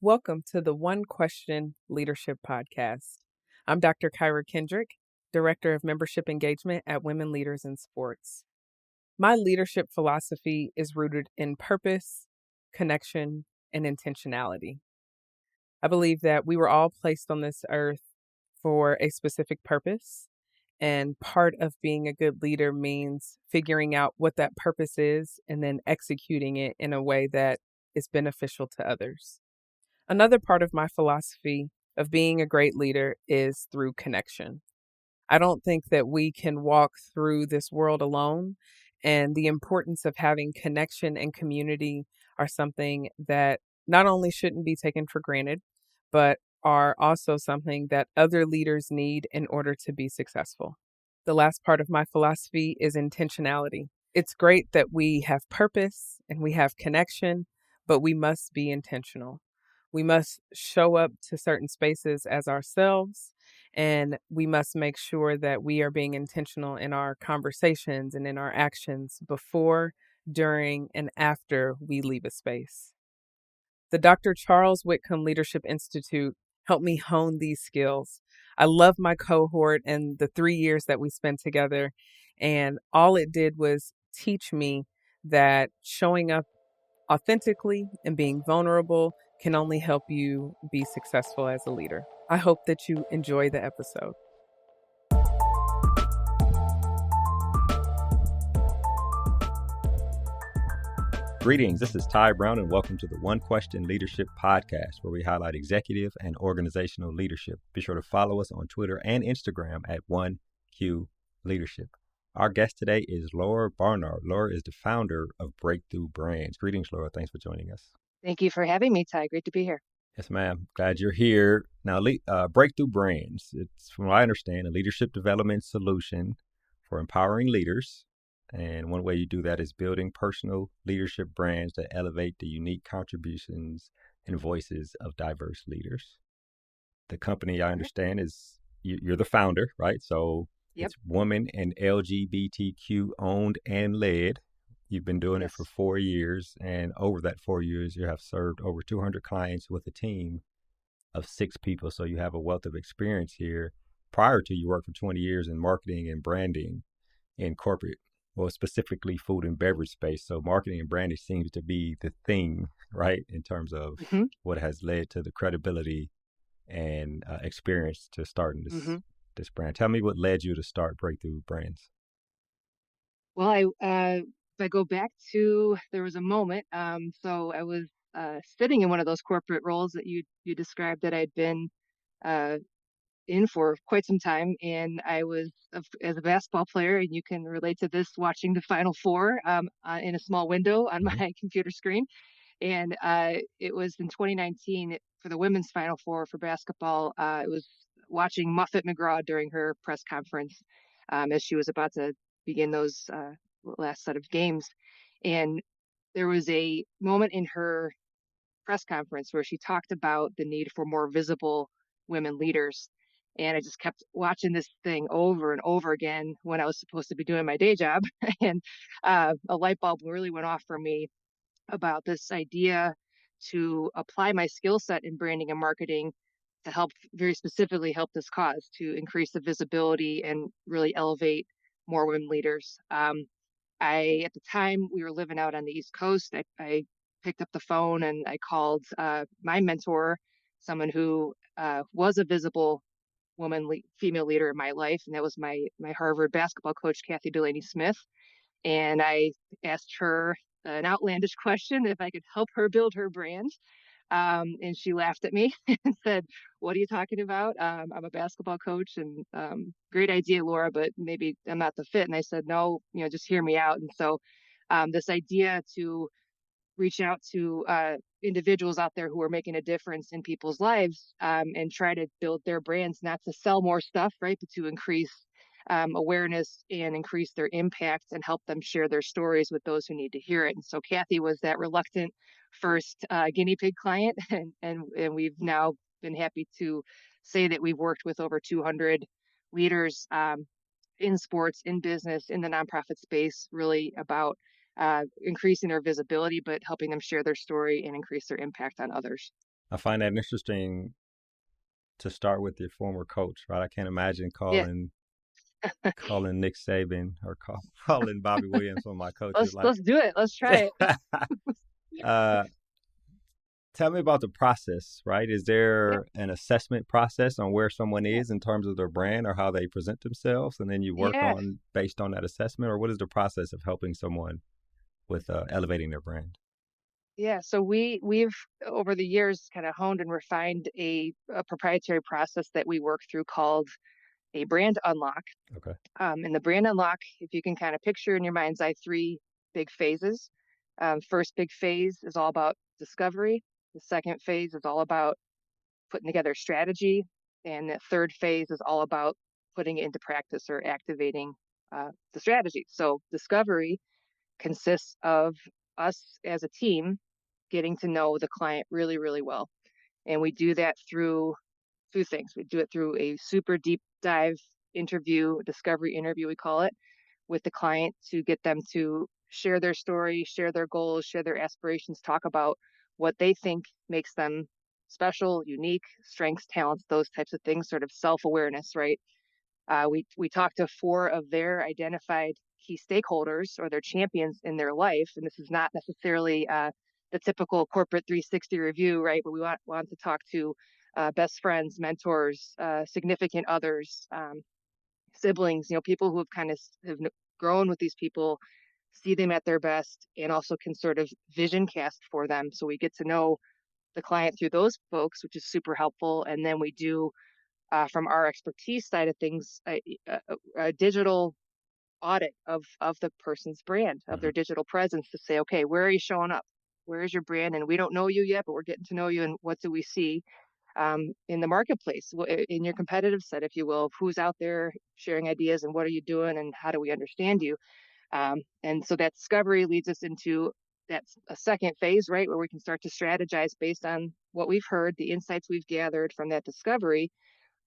Welcome to the One Question Leadership Podcast. I'm Dr. Kyra Kendrick, Director of Membership Engagement at Women Leaders in Sports. My leadership philosophy is rooted in purpose, connection, and intentionality. I believe that we were all placed on this earth for a specific purpose, and part of being a good leader means figuring out what that purpose is and then executing it in a way that is beneficial to others. Another part of my philosophy of being a great leader is through connection. I don't think that we can walk through this world alone, and the importance of having connection and community are something that not only shouldn't be taken for granted, but are also something that other leaders need in order to be successful. The last part of my philosophy is intentionality. It's great that we have purpose and we have connection, but we must be intentional. We must show up to certain spaces as ourselves, and we must make sure that we are being intentional in our conversations and in our actions before, during, and after we leave a space. The Dr. Charles Whitcomb Leadership Institute helped me hone these skills. I love my cohort and the 3 years that we spent together, and all it did was teach me that showing up authentically and being vulnerable can only help you be successful as a leader. I hope that you enjoy the episode. Greetings, this is Ty Brown, and welcome to the One Question Leadership Podcast, where we highlight executive and organizational leadership. Be sure to follow us on Twitter and Instagram at 1Q Leadership. Our guest today is Laura Barnard. Laura is the founder of Breakthru Brands. Greetings, Laura. Thanks for joining us. Thank you for having me, Ty. Great to be here. Yes, ma'am. Glad you're here. Now, Breakthru Brands, it's, from what I understand, a leadership development solution for empowering leaders. And one way you do that is building personal leadership brands that elevate the unique contributions and voices of diverse leaders. The company, I understand, is you're the founder, right? So Yep. It's women and LGBTQ owned and led. You've been doing it for 4 years, and over that 4 years, you have served over 200 clients with a team of 6 people. So you have a wealth of experience here. Prior to, you worked for 20 years in marketing and branding in corporate, well, specifically food and beverage space. So marketing and branding seems to be the thing, right, in terms of what has led to the credibility and experience to starting this brand. Tell me what led you to start Breakthru Brands. Well, if I go back to, there was a moment. So I was sitting in one of those corporate roles that you described that I'd been in for quite some time, and I was as a basketball player, and you can relate to this, watching the Final Four in a small window on my computer screen. And it was in 2019 for the women's Final Four for basketball. It was watching Muffet McGraw during her press conference as she was about to begin those last set of games. And there was a moment in her press conference where she talked about the need for more visible women leaders. And I just kept watching this thing over and over again when I was supposed to be doing my day job. And a light bulb really went off for me about this idea to apply my skill set in branding and marketing to help, very specifically help this cause, to increase the visibility and really elevate more women leaders. At the time, we were living out on the East Coast. I picked up the phone and I called my mentor, someone who was a visible female leader in my life, and that was my Harvard basketball coach, Kathy Delaney Smith. And I asked her an outlandish question, if I could help her build her brand. And she laughed at me and said, "What are you talking about? I'm a basketball coach, and great idea, Laura, but maybe I'm not the fit." And I said, "No, just hear me out." And so this idea to reach out to individuals out there who are making a difference in people's lives and try to build their brands, not to sell more stuff, right, but to increase awareness and increase their impact and help them share their stories with those who need to hear it. And so Kathy was that reluctant first guinea pig client, and we've now been happy to say that we've worked with over 200 leaders in sports, in business, in the nonprofit space, really about increasing their visibility, but helping them share their story and increase their impact on others. I find that interesting to start with your former coach, right? I can't imagine Yeah, calling Nick Saban or calling Bobby Williams, one of my coaches, like, let's do it. Let's try it. uh, tell me about the process, right? Is Yeah, there an assessment process on where someone is in terms of their brand or how they present themselves, and then you work yeah, on based on that assessment, or what is the process of helping someone with elevating their brand? yeah. So we've over the years kind of honed and refined a proprietary process that we work through called a brand unlock. Okay. And the brand unlock, if you can kind of picture in your mind's eye three big phases. First big phase is all about discovery. The second phase is all about putting together strategy. And the third phase is all about putting it into practice or activating the strategy. So discovery consists of us as a team getting to know the client really, really well. And we do that through two things. We do it through a super deep dive interview, discovery interview, we call it, with the client to get them to share their story, share their goals, share their aspirations, talk about what they think makes them special, unique, strengths, talents, those types of things, sort of self-awareness, right? We talked to four of their identified key stakeholders or their champions in their life, and this is not necessarily the typical corporate 360 review, right? But we want to talk to best friends, mentors, significant others, siblings, people who have kind of have grown with these people, see them at their best, and also can sort of vision cast for them. So we get to know the client through those folks, which is super helpful. And then we do, from our expertise side of things, a digital audit of the person's brand, of Hmm. their digital presence to say, okay, where are you showing up? Where is your brand? And we don't know you yet, but we're getting to know you. And what do we see in the marketplace, in your competitive set, if you will, of who's out there sharing ideas and what are you doing and how do we understand you? And so that discovery leads us into that's a second phase, right, where we can start to strategize based on what we've heard, the insights we've gathered from that discovery.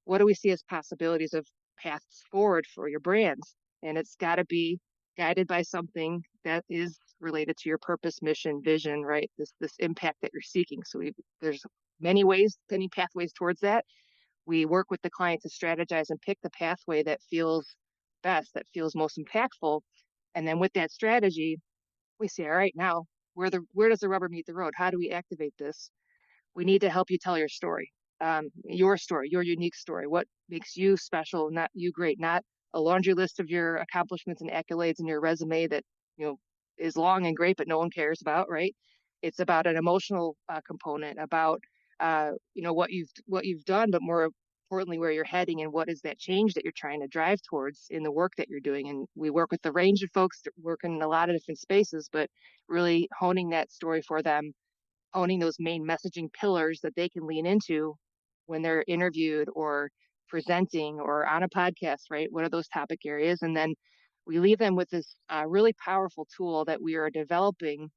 What do we see as possibilities of paths forward for your brands? And it's got to be guided by something that is related to your purpose, mission, vision, right? This impact that you're seeking. So there's many ways, many pathways towards that. We work with the client to strategize and pick the pathway that feels best, that feels most impactful. And then with that strategy, we say, all right, now where does the rubber meet the road? How do we activate this? We need to help you tell your story, your unique story. What makes you special, not you great, not a laundry list of your accomplishments and accolades in your resume that you know is long and great, but no one cares about, right? It's about an emotional component, about what you've done, but more importantly, where you're heading and what is that change that you're trying to drive towards in the work that you're doing. And we work with the range of folks that work in a lot of different spaces, but really honing that story for them, owning those main messaging pillars that they can lean into when they're interviewed or presenting or on a podcast, right? What are those topic areas? And then we leave them with this really powerful tool that we are developing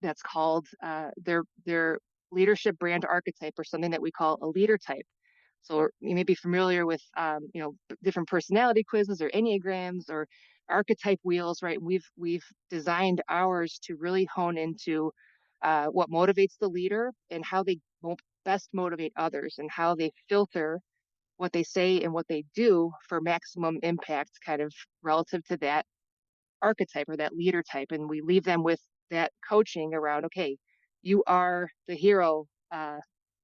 that's called their leadership brand archetype, or something that we call a leader type. So you may be familiar with different personality quizzes or enneagrams or archetype wheels, right? We've designed ours to really hone into what motivates the leader and how they best motivate others, and how they filter what they say and what they do for maximum impact, kind of relative to that archetype or that leader type. And we leave them with that coaching around, okay, you are the hero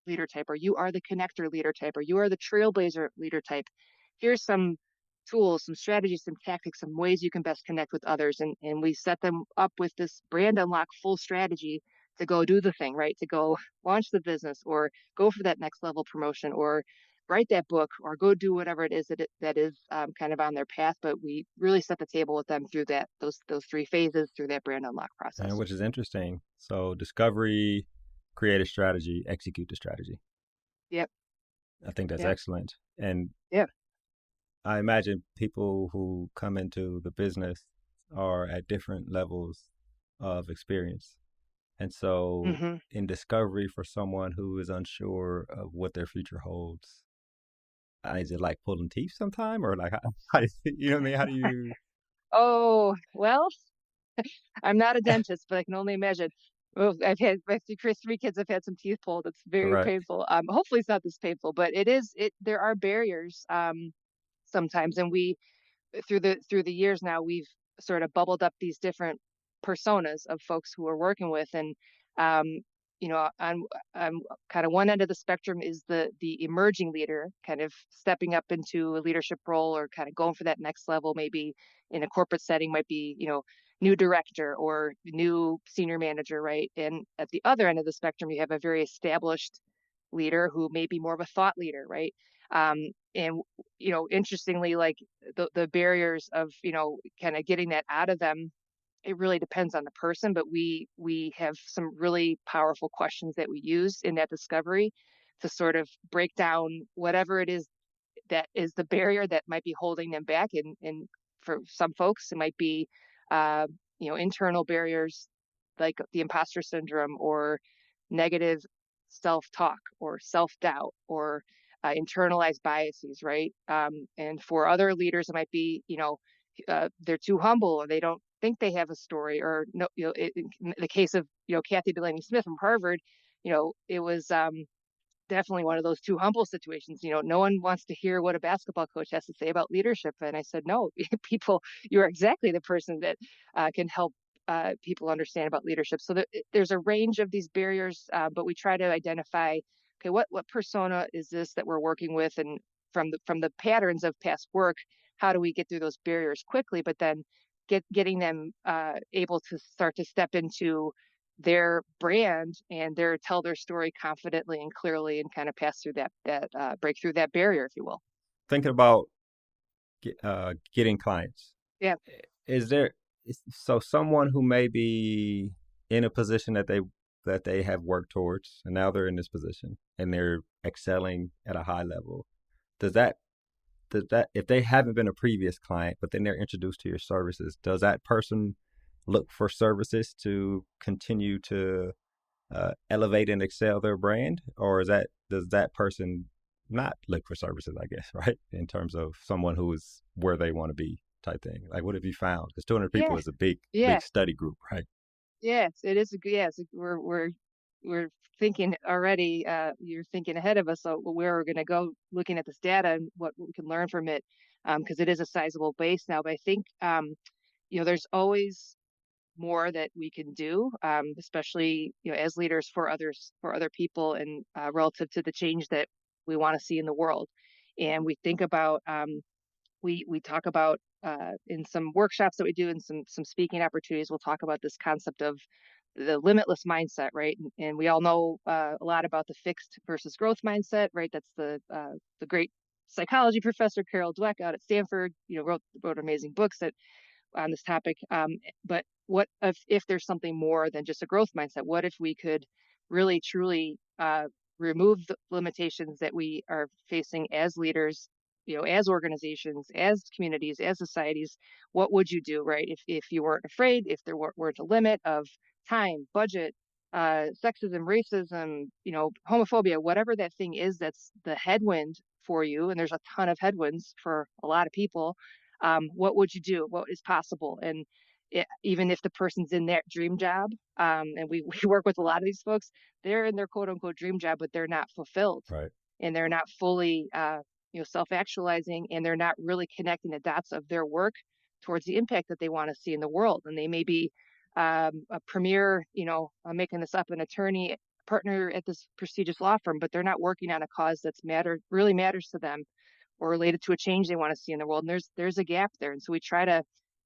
leader type, or you are the connector leader type, or you are the trailblazer leader type. Here's some tools, some strategies, some tactics, some ways you can best connect with others. And we set them up with this brand unlock full strategy to go do the thing, right? To go launch the business, or go for that next level promotion, or write that book, or go do whatever it is that is kind of on their path. But we really set the table with them through those three phases through that brand unlock And process. which is interesting. So discovery, create a strategy, execute the strategy. Yep. I think that's Yep. excellent. And Yep. I imagine people who come into the business are at different levels of experience. And so, Mm-hmm. in discovery for someone who is unsure of what their future holds, is it like pulling teeth sometime, or like you know what I mean? How do you? Oh, well, I'm not a dentist, but I can only imagine. Well, I have three kids. I've had some teeth pulled. It's very Right. painful. Hopefully it's not this painful, but there are barriers, sometimes. And through the years now, we've sort of bubbled up these different personas of folks who we're working with. And, um, on kind of one end of the spectrum is the emerging leader, kind of stepping up into a leadership role or kind of going for that next level, maybe in a corporate setting, might be, new director or new senior manager, right? And at the other end of the spectrum, you have a very established leader who may be more of a thought leader, right? And interestingly, like the barriers of, kind of getting that out of them, it really depends on the person, but we have some really powerful questions that we use in that discovery to sort of break down whatever it is that is the barrier that might be holding them back. And for some folks, it might be, uh, internal barriers like the imposter syndrome or negative self-talk or self-doubt or internalized biases, right? And for other leaders, it might be, they're too humble or they don't think they have a story or no, in the case of, Kathy Delaney Smith from Harvard, it was, definitely one of those too humble situations. No one wants to hear what a basketball coach has to say about leadership. And I said, no, people, you're exactly the person that can help people understand about leadership. So there's a range of these barriers, but we try to identify, okay, what persona is this that we're working with, and from the patterns of past work, how do we get through those barriers quickly, but then getting them able to start to step into their brand and tell their story confidently and clearly and kind of pass through that break through that barrier, if you will. Thinking about getting clients, Yeah. is there so someone who may be in a position that they have worked towards, and now they're in this position and they're excelling at a high level, does that if they haven't been a previous client but then they're introduced to your services, does that person look for services to continue to elevate and excel their brand, or does that person not look for services? I guess right, in terms of someone who is where they want to be type thing. Like, what have you found? Because 200 Yeah. people is a big Yeah. study group, right? Yes, it is yes, we're thinking already, you're thinking ahead of us, so where we're going to go looking at this data and what we can learn from it, because it is a sizable base now. But I think, there's always more that we can do, especially, as leaders for others, for other people, and relative to the change that we want to see in the world. And we think about, we talk about, in some workshops that we do and some speaking opportunities, we'll talk about this concept of the limitless mindset, right? And we all know a lot about the fixed versus growth mindset, right? That's the great psychology professor Carol Dweck out at Stanford, wrote amazing books that on this topic. But what if there's something more than just a growth mindset? What if we could really truly remove the limitations that we are facing as leaders, as organizations, as communities, as societies? What would you do, right? If you weren't afraid, if there weren't a limit of time, budget, sexism, racism, homophobia, whatever that thing is, that's the headwind for you. And there's a ton of headwinds for a lot of people. What would you do? What is possible? And even if the person's in that dream job, and we work with a lot of these folks, they're in their quote unquote dream job, but they're not fulfilled Right. and they're not fully, self-actualizing, and they're not really connecting the dots of their work towards the impact that they want to see in the world. And they may be a premier, I'm making this up, an attorney partner at this prestigious law firm, but they're not working on a cause that's really matters to them or related to a change they want to see in the world. And there's a gap there. And so we try to,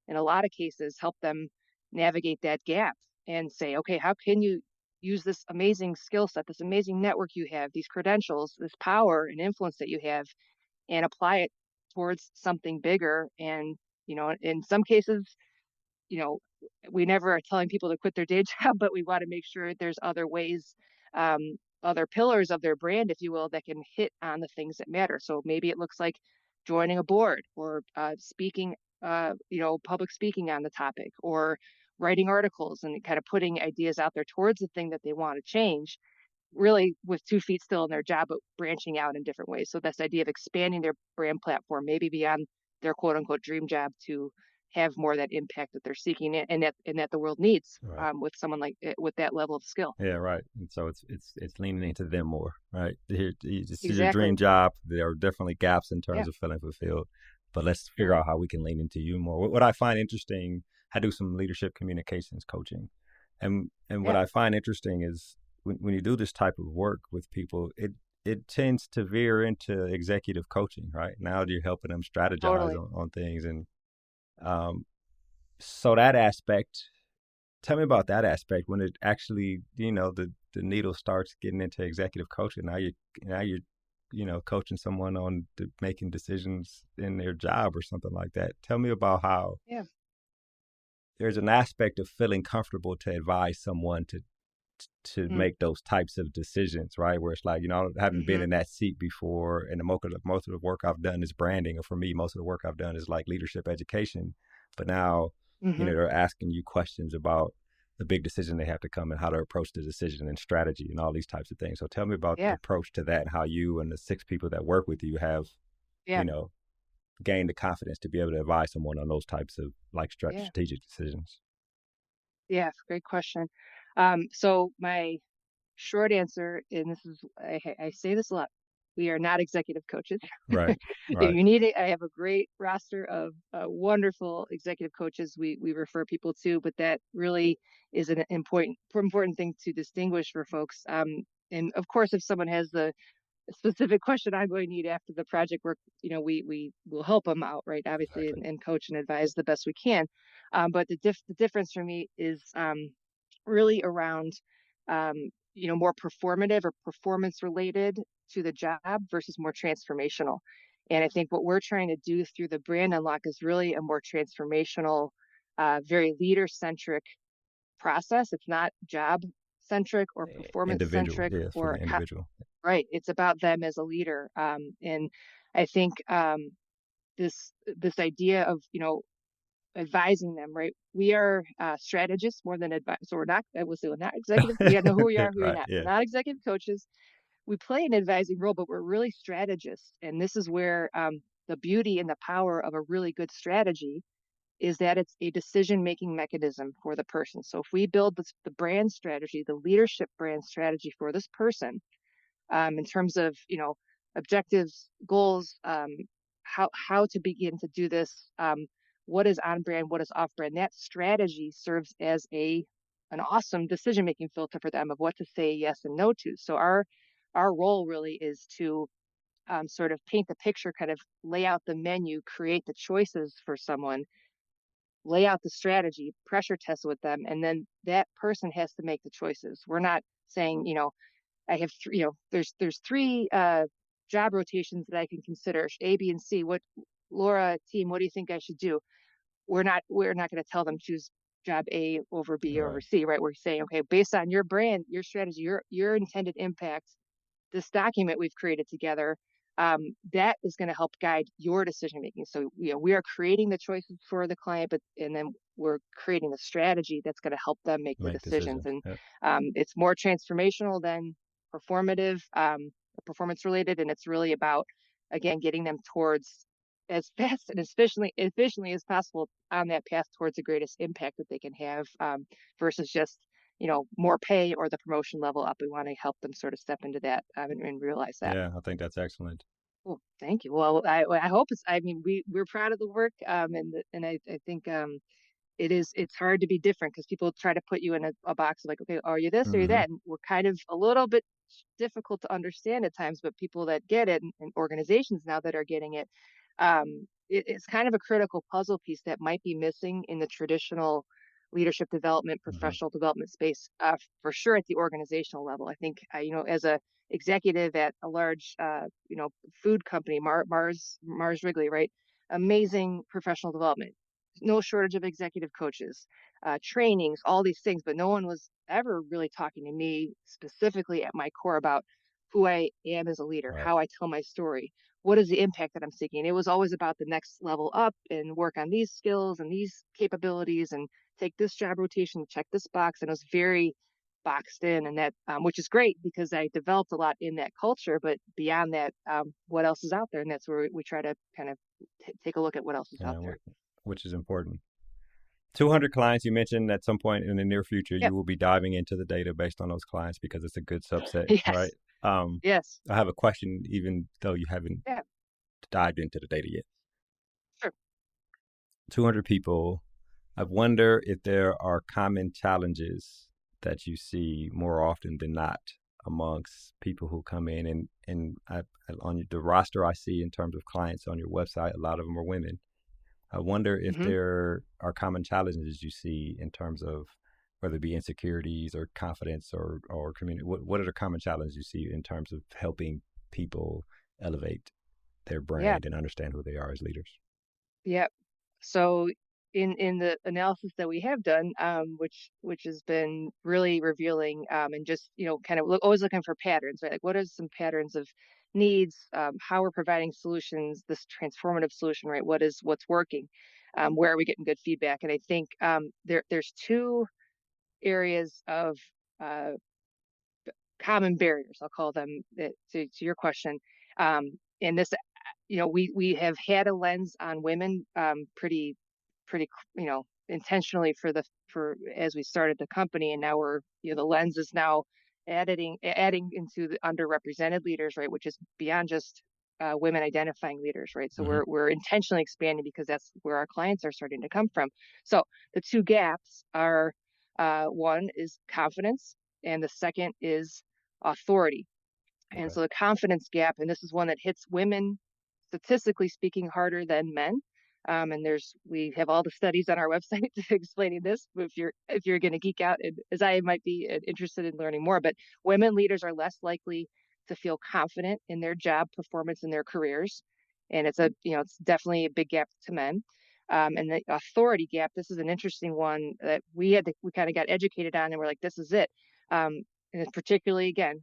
in a lot of cases, help them navigate that gap and say, okay, how can you use this amazing skill set, this amazing network you have, these credentials, this power and influence that you have, and apply it towards something bigger. And, in some cases, you know, we never are telling people to quit their day job, but we want to make sure there's other ways, other pillars of their brand, if you will, that can hit on the things that matter. So maybe it looks like joining a board or speaking, public speaking on the topic, or writing articles and kind of putting ideas out there towards the thing that they want to change, really with 2 feet still in their job, but branching out in different ways. So this idea of expanding their brand platform, maybe beyond their quote unquote dream job, to have more of that impact that they're seeking and that the world needs Right. with someone like with that level of skill. Yeah, right. And so it's leaning into them more, right? Here, this is your dream Exactly. job. There are definitely gaps in Yeah. terms of feeling fulfilled, but let's figure out how we can lean into you more. What I find interesting, I do some leadership communications coaching, and what Yeah. I find interesting is when you do this type of work with people, it tends to veer into executive coaching, right? Now you're helping them strategize Totally. on things, and um, so that aspect. Tell me about that aspect when it actually, the needle starts getting into executive coaching. Now you're, coaching someone on making decisions in their job or something like that. Tell me about how Yeah. there's an aspect of feeling comfortable to advise someone to Mm. make those types of decisions, right? Where it's like, I haven't been Mm-hmm. in that seat before, and most of the work I've done is branding, or for me, most of the work I've done is like leadership education. But now, Mm-hmm. they're asking you questions about the big decision they have to come and how to approach the decision and strategy and all these types of things. So tell me about the Yeah. approach to that and how you and the 6 people that work with you have, Yeah. you know, gained the confidence to be able to advise someone on those types of like Yeah. strategic decisions. Yeah. Great question. So my short answer, and this is, I say this a lot, we are not executive coaches. Right. If Right. you need it, I have a great roster of wonderful executive coaches we refer people to, but that really is an important thing to distinguish for folks. And of course, if someone has the specific question I'm going to need after the project work, we will help them out, right? Obviously, Exactly. and coach and advise the best we can. But the difference for me is really around, more performative or performance related to the job versus more transformational. And I think what we're trying to do through the brand unlock is really a more transformational, very leader centric process. It's not job centric or performance Individual. centric Yes, for the individual. right. It's about them as a leader. And I think this idea of advising them, right? We are strategists more than advice. So we're not. I will say we're not executive. You gotta know who we are, who we're Right. not. We're Yeah. not executive coaches. We play an advising role, but we're really strategists. And this is where the beauty and the power of a really good strategy is that it's a decision-making mechanism for the person. So if we build the brand strategy, the leadership brand strategy for this person, in terms of objectives, goals, how to begin to do this, what is on brand, what is off brand. That strategy serves as an awesome decision making filter for them of what to say yes and no to. So our role really is to sort of paint the picture, kind of lay out the menu, create the choices for someone, lay out the strategy, pressure test with them, and then that person has to make the choices. We're not saying, I have three, there's three job rotations that I can consider, A, B, and C. What, Laura, team, what do you think I should do? We're not going to tell them choose job A over B or over Right. C, right? We're saying, okay, based on your brand, your strategy, your intended impact, this document we've created together, that is going to help guide your decision making. So, we are creating the choices for the client, and then we're creating the strategy that's going to help them make the Make decisions. decisions. And Yep. it's more transformational than performative, performance related, and it's really about, again, getting them towards as fast and efficiently as possible on that path towards the greatest impact that they can have, versus just more pay or the promotion level up. We want to help them sort of step into that, and realize that. Yeah, I think that's excellent. Cool. Thank you. Well, I hope I mean, we're proud of the work. And I think, it's hard to be different because people try to put you in a box of like, okay, are you this or are you Hmm. that? And we're kind of a little bit difficult to understand at times, but people that get it, and organizations now that are getting it, it's kind of a critical puzzle piece that might be missing in the traditional leadership development, Hmm. professional development space, for sure at the organizational level. I think, as a executive at a large, food company, Mars Wrigley, right? Amazing professional development, no shortage of executive coaches, trainings, all these things, but no one was ever really talking to me specifically at my core about who I am as a leader, Right. how I tell my story, what is the impact that I'm seeking. It was always about the next level up and work on these skills and these capabilities and take this job rotation, check this box. And it was very boxed in, and that, which is great because I developed a lot in that culture. But beyond that, what else is out there? And that's where we try to kind of take a look at what else is out Yeah, there. which is important. 200 clients, you mentioned at some point in the near future, Yep. you will be diving into the data based on those clients because it's a good subset, right? Yes. Um, Yes. I have a question, even though you haven't Yeah. dived into the data yet. Sure. 200 people. I wonder if there are common challenges that you see more often than not amongst people who come in on the roster I see in terms of clients on your website, a lot of them are women. I wonder if Hmm. there are common challenges you see in terms of whether it be insecurities or confidence or community. What are the common challenges you see in terms of helping people elevate their Yeah. brand and understand who they are as leaders? Yeah. So in the analysis that we have done, which has been really revealing, and just kind of always looking for patterns, right? Like what are some patterns of needs, how we're providing solutions, this transformative solution, right? What's working, where are we getting good feedback? And I think there's two areas of uh, common barriers, I'll call them, to your question. And this, we have had a lens on women, pretty, intentionally for as we started the company, and now we're, the lens is now adding into the underrepresented leaders, right, which is beyond just women identifying leaders, right? So Mm-hmm. we're intentionally expanding because that's where our clients are starting to come from. So the two gaps are, one is confidence, and the second is authority. And Okay. so the confidence gap, and this is one that hits women, statistically speaking, harder than men. And we have all the studies on our website explaining this. If you're going to geek out, and as I might be, interested in learning more, but women leaders are less likely to feel confident in their job performance in their careers, and it's definitely a big gap to men. And the authority gap, this is an interesting one that we kind of got educated on, and we're like, this is it. And it's particularly, again,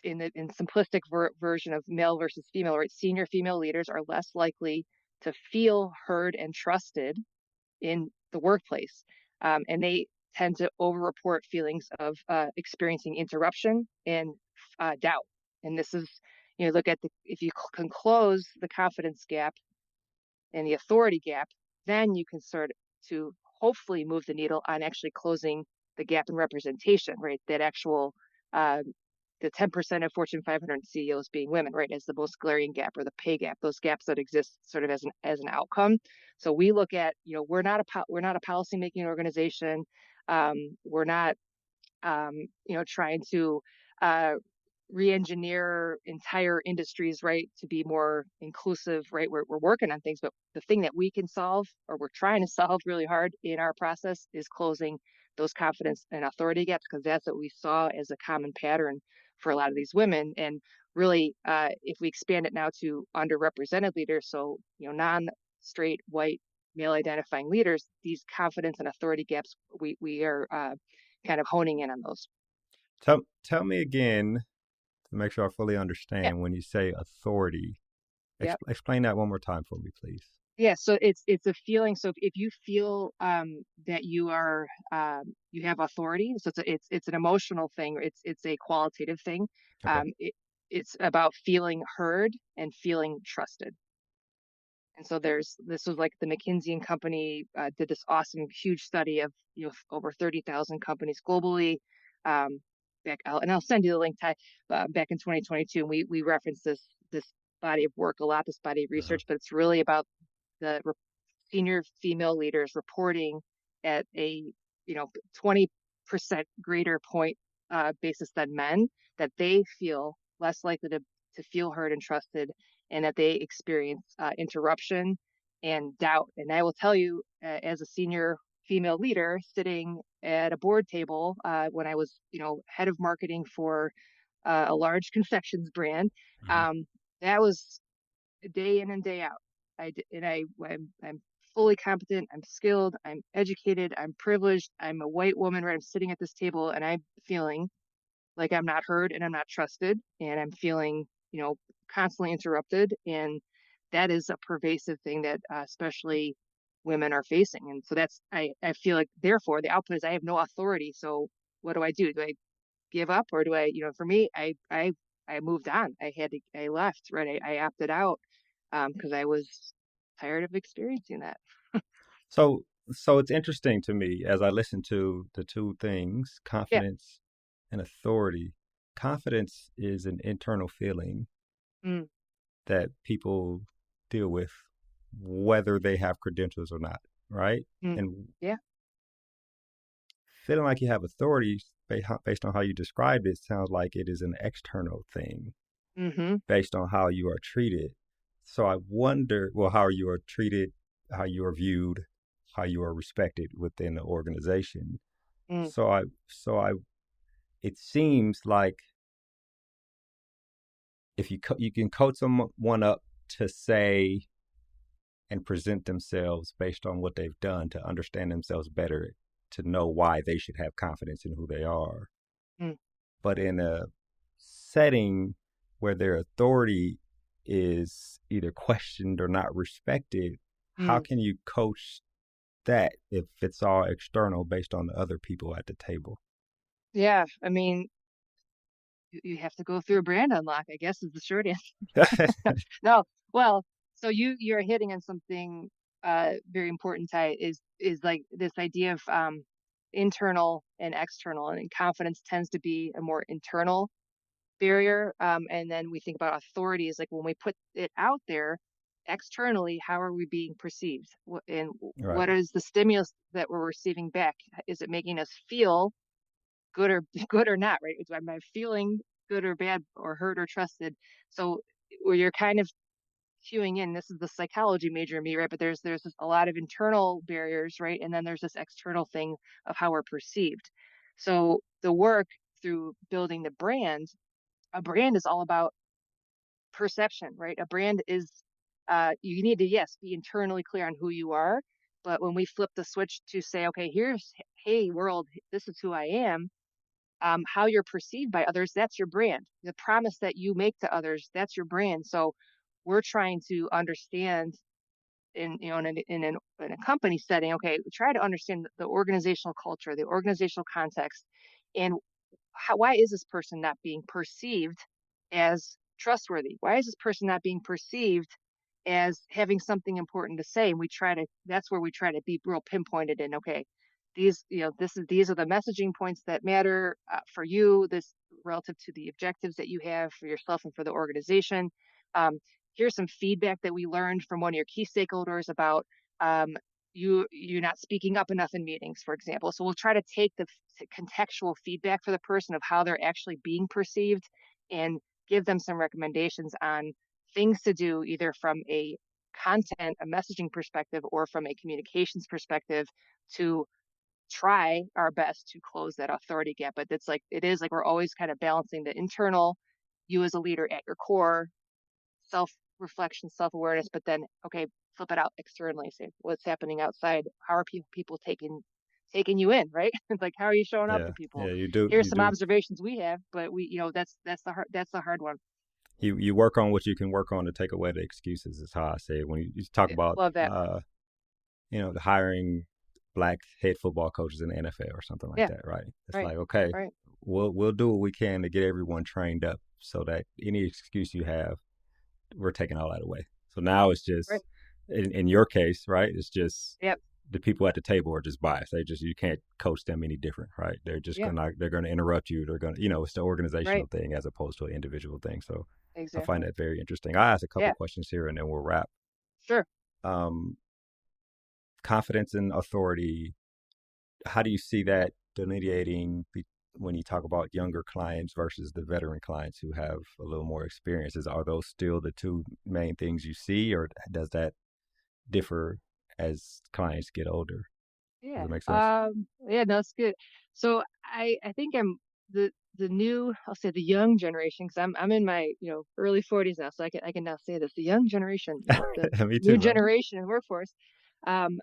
in simplistic version of male versus female, right? Senior female leaders are less likely to feel heard and trusted in the workplace, and they tend to overreport feelings of experiencing interruption and doubt. And this is, look at if you can close the confidence gap and the authority gap, then you can start to hopefully move the needle on actually closing the gap in representation, right? That actual, uh, the 10% of Fortune 500 CEOs being women, right, as the most glaring gap, or the pay gap, those gaps that exist sort of as an outcome. So we look at, we're not a policy making organization. We're not, trying to uh, re-engineer entire industries, right, to be more inclusive, right? We're working on things, but the thing that we can solve, or we're trying to solve really hard in our process, is closing those confidence and authority gaps, because that's what we saw as a common pattern for a lot of these women. And really, if we expand it now to underrepresented leaders, so non-straight white male identifying leaders, these confidence and authority gaps, we are kind of honing in on those. Tell me again to make sure I fully Yeah. understand when you say authority. Yeah. Explain that one more time for me, please. Yeah, so it's a feeling. So if you feel that you have authority, so it's an emotional thing. It's a qualitative thing. Okay. It's about feeling heard and feeling trusted. And so this was like the McKinsey and Company did this awesome huge study of, over 30,000 companies globally. Um, I'll send you the link, Ty, back in 2022. And we referenced this body of work a lot, this body of Uh-huh. research, but it's really about the senior female leaders reporting at a 20% greater point basis than men, that they feel less likely to feel heard and trusted, and that they experience interruption and doubt. And I will tell you, as a senior female leader sitting at a board table, when I was, head of marketing for a large confections brand, Hmm. um, that was day in and day out. I'm fully competent. I'm skilled. I'm educated. I'm privileged. I'm a white woman, right? I'm sitting at this table, and I'm feeling like I'm not heard and I'm not trusted, and I'm feeling, constantly interrupted. And that is a pervasive thing that especially women are facing. And so I feel like, therefore, the output is I have no authority. So what do I do? Do I give up, or do I, for me, I moved on. I left, right? I opted out because I was tired of experiencing that. So, so it's interesting to me as I listen to the two things, Yeah. confidence and authority. Confidence is an internal feeling Mm, that people deal with whether they have credentials or not, right? mm, And yeah. feeling like you have authority based on how you described it sounds like it is an external thing Mm-hmm. based on how you are treated. So I wonder, well, how you are treated, how you are viewed, how you are respected within the organization. Mm, So I, it seems like if you can coach someone up to say and present themselves based on what they've done to understand themselves better, to know why they should have confidence in who they are. mm, But in a setting where their authority is either questioned or not respected, how mm. can you coach that if it's all external based on the other people at the table? Yeah. I mean, you have to go through a brand unlock, I guess is the short answer. No, well, so you're hitting on something very important, Ty, is like this idea of internal and external, and confidence tends to be a more internal barrier. And then we think about authority is like when we put it out there externally, how are we being perceived? And Right. what is the stimulus that we're receiving back? Is it making us feel good or good or not, right? Am I feeling good or bad or hurt or trusted? So where you're kind of cueing in, this is the psychology major in me, right? But there's a lot of internal barriers, right? And then there's this external thing of how we're perceived. So the work through building the brand, a brand is all about perception, right? A brand is you need to, yes, be internally clear on who you are. But when we flip the switch to say, okay, here's, hey world, this is who I am, how you're perceived by others, that's your brand. The promise that you make to others, that's your brand. So we're trying to understand in in a company setting, okay, try to understand the organizational culture, the organizational context, and why is this person not being perceived as trustworthy? Why is this person not being perceived as having something important to say? And we try to, that's where we try to be real pinpointed in, okay, these are the messaging points that matter for you, this relative to the objectives that you have for yourself and for the organization. Um, Here's some feedback that we learned from one of your key stakeholders about um, you're not speaking up enough in meetings, for example. So we'll try to take the contextual feedback for the person of how they're actually being perceived and give them some recommendations on things to do either from a content, a messaging perspective, or from a communications perspective to try our best to close that authority gap. But it's like it is like we're always kind of balancing the internal, you as a leader at your core, self reflection, self awareness, but then okay, flip it out externally. Say what's happening outside. How are people taking you in, right? It's like how are you showing up Yeah. for people? Yeah. You do. Here's You some do. observations we have, but we that's the hard one. You work on what you can work on to take away the excuses. Is how I say it. When you talk Yeah, about love that. the hiring black head football coaches in the NFL or something like Yeah, that, right? It's right, like, okay, right, we'll do what we can to get everyone trained up so that any excuse you have, we're taking all that away. So now it's right. just in your case, right? It's just Yep, the people at the table are just biased. They just, you can't coach them any different, right? yeah, They're gonna interrupt you. They're gonna, it's the right, organizational thing as opposed to an individual thing. So I find exactly. that very interesting. I ask a couple Yeah, questions here and then we'll wrap. sure. Um, Confidence and authority, how do you see that delineating when you talk about younger clients versus the veteran clients who have a little more experiences? Are those still the two main things you see, or does that differ as clients get older? Does Yeah. it make sense? Yeah, no, it's good. So I think I'm the new, I'll say the young generation, because I'm in my, early 40s now, so I can now say this, the young generation, the Me new too, right? generation in the workforce. Um,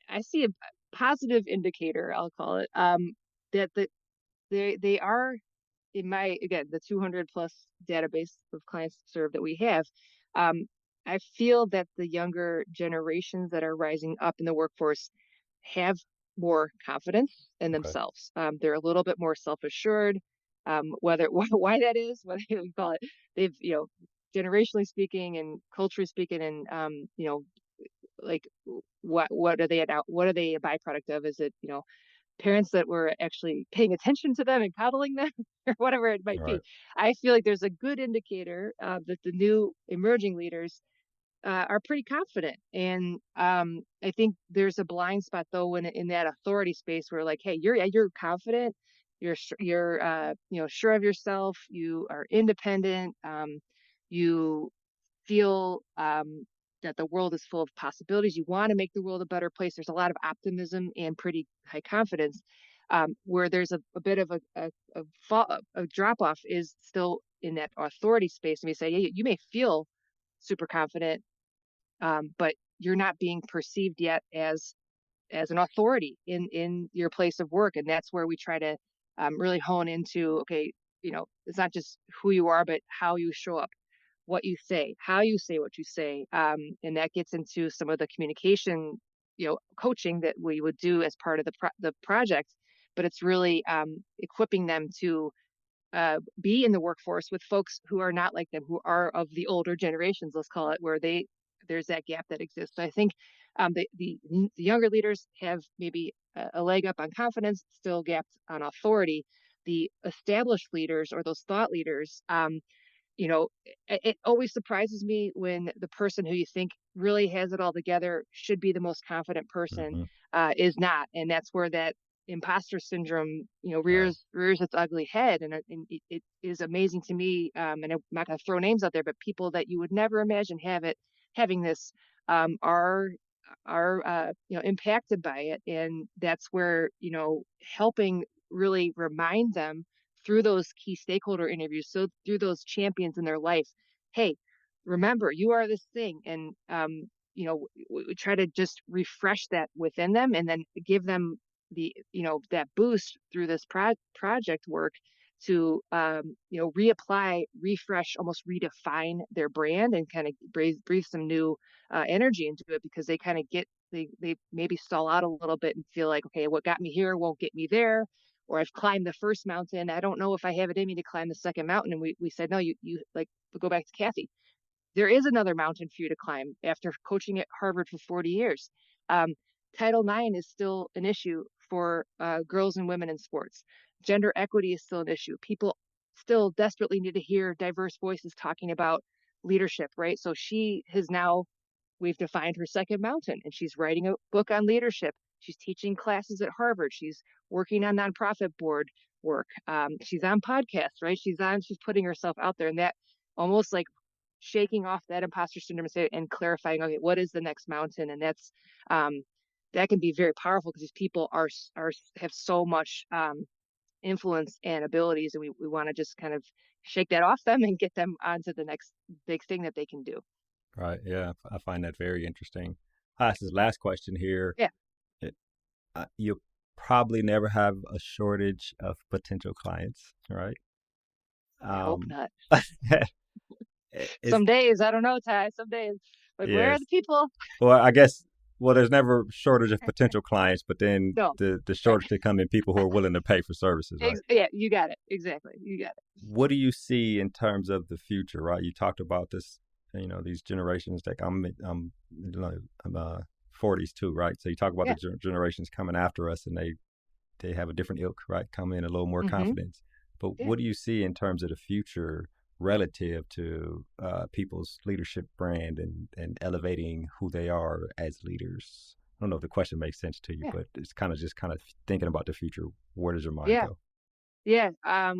I see a positive indicator, I'll call it, that they are in my, again, the 200 plus database of clients served that we have. um, I feel that the younger generations that are rising up in the workforce have more confidence in Okay. themselves. They're a little bit more self-assured. Whether why that is, whether we call it, they've, generationally speaking and culturally speaking, and like what are they what are they a byproduct of? Is it, parents that were actually paying attention to them and coddling them or whatever it might be? Right. I feel like there's a good indicator that the new emerging leaders are pretty confident. And I think there's a blind spot though when in that authority space where like, hey, you're confident, you're sure of yourself, you are independent, you feel that the world is full of possibilities. You want to make the world a better place. There's a lot of optimism and pretty high confidence. Where there's a bit of a drop off is still in that authority space. And we say, yeah, you may feel super confident, but you're not being perceived yet as an authority in your place of work, and that's where we try to really hone into, okay, it's not just who you are, but how you show up, what you say, how you say what you say, and that gets into some of the communication, coaching that we would do as part of the project. But it's really equipping them to be in the workforce with folks who are not like them, who are of the older generations, let's call it, where there's that gap that exists. So I think the younger leaders have maybe a leg up on confidence, still gapped on authority. The established leaders or those thought leaders, it always surprises me when the person who you think really has it all together, should be the most confident person, Mm-hmm. is not. And that's where that imposter syndrome, Right. rears its ugly head. And it is amazing to me. And I'm not going to throw names out there, but people that you would never imagine having this, are impacted by it. And that's where, helping really remind them through those key stakeholder interviews, so through those champions in their life, hey, remember, you are this thing. And we try to just refresh that within them, and then give them that boost through this project work to reapply, refresh, almost redefine their brand, and kind of breathe some new energy into it, because they kind of they maybe stall out a little bit and feel like, okay, what got me here won't get me there, or I've climbed the first mountain, I don't know if I have it in me to climb the second mountain. And we said, no, you like, go back to Kathy, there is another mountain for you to climb after coaching at Harvard for 40 years. Um, Title IX is still an issue for girls and women in sports. Gender equity is still an issue. People still desperately need to hear diverse voices talking about leadership, right? So we've defined her second mountain, and she's writing a book on leadership. She's teaching classes at Harvard. She's working on nonprofit board work. She's on podcasts, right? She's putting herself out there, and that almost like shaking off that imposter syndrome and clarifying, okay, what is the next mountain? And that can be very powerful, because these people have so much influence and abilities, and we want to just kind of shake that off them and get them onto the next big thing that they can do. Right. Yeah. I find that very interesting. This is the last question here. Yeah. It, you'll probably never have a shortage of potential clients, right? I hope Um, not. it's Some days, I don't know, Ty. Some days, like, where are yes. the people? Well, I guess, well, there's never shortage of potential clients, but then No, the right. shortage could come in people who are willing to pay for services, right? Yeah, you got it. Exactly. You got it. What do you see in terms of the future, right? You talked about this, these generations. Like I'm 40s too, right? So you talk about Yeah. the generations coming after us, and they have a different ilk, right? Come in a little more Mm-hmm. confidence. But Yeah. what do you see in terms of the future relative to people's leadership brand and elevating who they are as leaders? I don't know if the question makes sense to you, Yeah. but it's kind of thinking about the future. Where does your mind Yeah. go? Yeah. I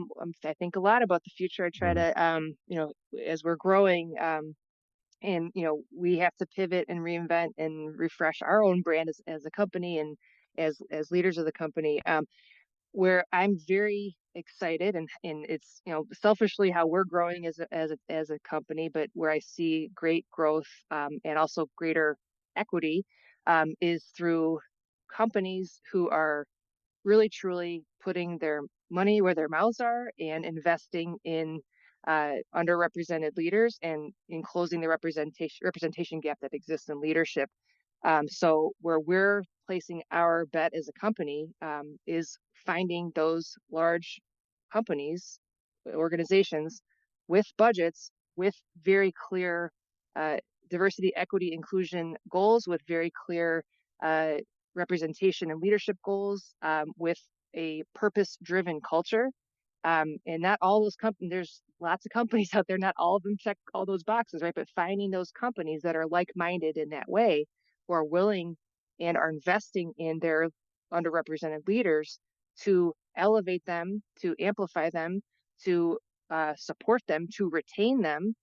think a lot about the future. I try Hmm. to, as we're growing, and we have to pivot and reinvent and refresh our own brand as a company, and as leaders of the company. Where I'm very excited, and it's, selfishly how we're growing as a company, but where I see great growth, and also greater equity, is through companies who are really truly putting their money where their mouths are, and investing in underrepresented leaders, and in closing the representation gap that exists in leadership. So where we're placing our bet as a company, is finding those large companies, organizations with budgets, with very clear diversity, equity, inclusion goals with very clear representation and leadership goals, with a purpose-driven culture. And not all those companies, there's lots of companies out there, not all of them check all those boxes, right? But finding those companies that are like-minded in that way, who are willing and are investing in their underrepresented leaders to elevate them, to amplify them, to support them, to retain them,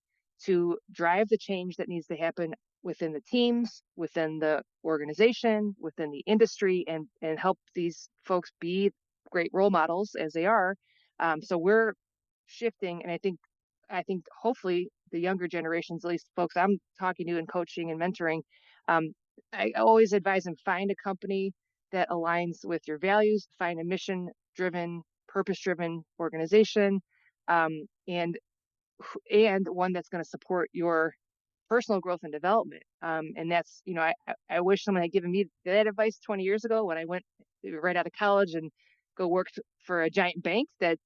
to drive the change that needs to happen within the teams, within the organization, within the industry, and help these folks be great role models as they are. So we're shifting, and I think hopefully the younger generations, at least folks I'm talking to and coaching and mentoring, I always advise them, find a company that aligns with your values, find a mission-driven, purpose-driven organization, and one that's going to support your personal growth and development. And that's, I wish someone had given me that advice 20 years ago when I went right out of college and go work for a giant bank that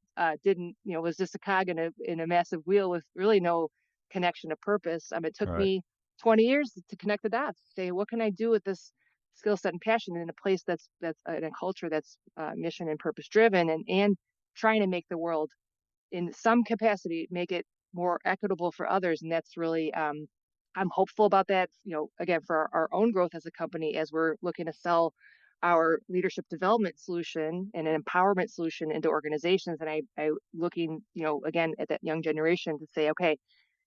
didn't, was just a cog in a massive wheel with really no connection to purpose. It took me 20 years to connect the dots, say, what can I do with this skill set and passion in a place that's in a culture that's mission and purpose driven, and trying to make the world in some capacity, make it more equitable for others. And that's really, I'm hopeful about that, again, for our own growth as a company, as we're looking to sell our leadership development solution and an empowerment solution into organizations. And I looking, again, at that young generation to say, okay,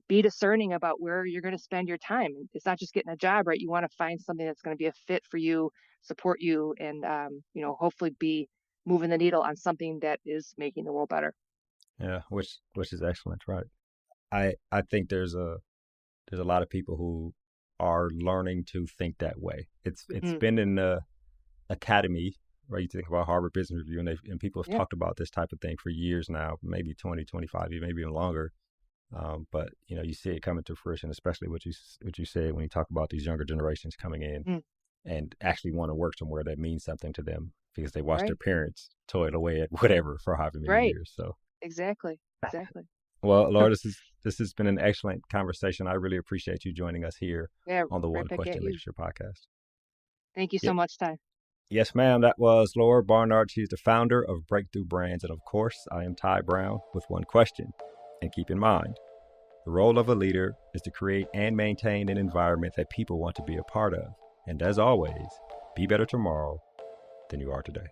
be discerning about where you're going to spend your time. It's not just getting a job, right? You want to find something that's going to be a fit for you, support you, and, hopefully be moving the needle on something that is making the world better. Yeah, which is excellent, right? I think there's a lot of people who are learning to think that way. It's been in the academy, right? You think about Harvard Business Review, and people have talked about this type of thing for years now, maybe 20, 25, maybe even longer. But you see it coming to fruition, especially what you said when you talk about these younger generations coming in and actually want to work somewhere that means something to them because they watched their parents toil away at whatever for however many years. So exactly. Well, Laura, this has been an excellent conversation. I really appreciate you joining us here on the One Question Leadership Podcast. Thank you so much, Ty. Yes, ma'am. That was Laura Barnard. She's the founder of Breakthru Brands. And of course, I am Ty Brown with one question. And keep in mind, the role of a leader is to create and maintain an environment that people want to be a part of. And as always, be better tomorrow than you are today.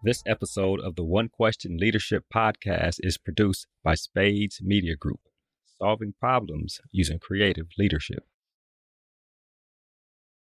This episode of the One Question Leadership Podcast is produced by Spades Media Group, solving problems using creative leadership.